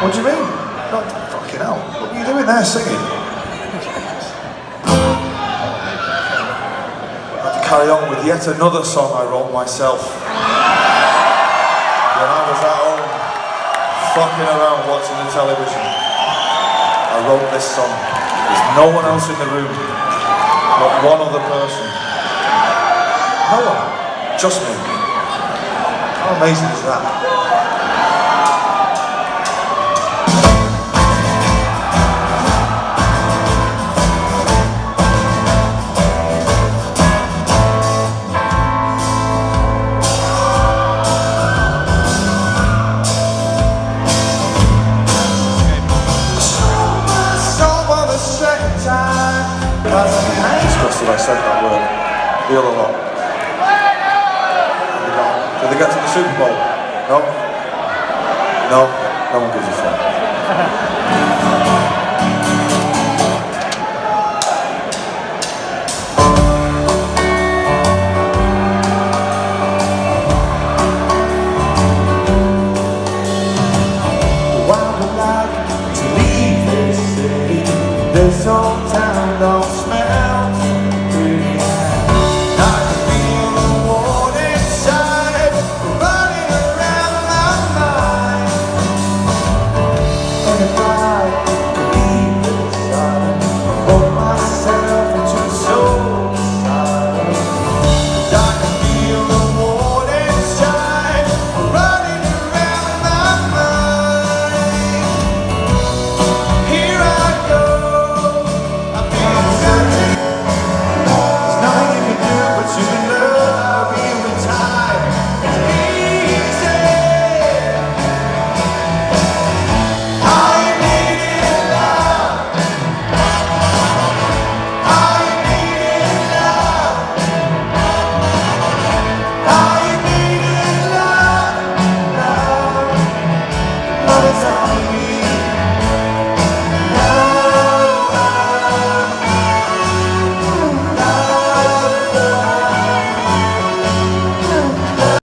What do you mean? No, fucking hell. What are you doing there singing? I had to carry on with yet another song I wrote myself. When I was at home, fucking around watching the television, I wrote this song. There's no one else in the room, not one other person. No one, just me. How amazing is that? Disgusted I said that word. The other lot. Did they get to the Super Bowl? No? No? No one gives a fuck.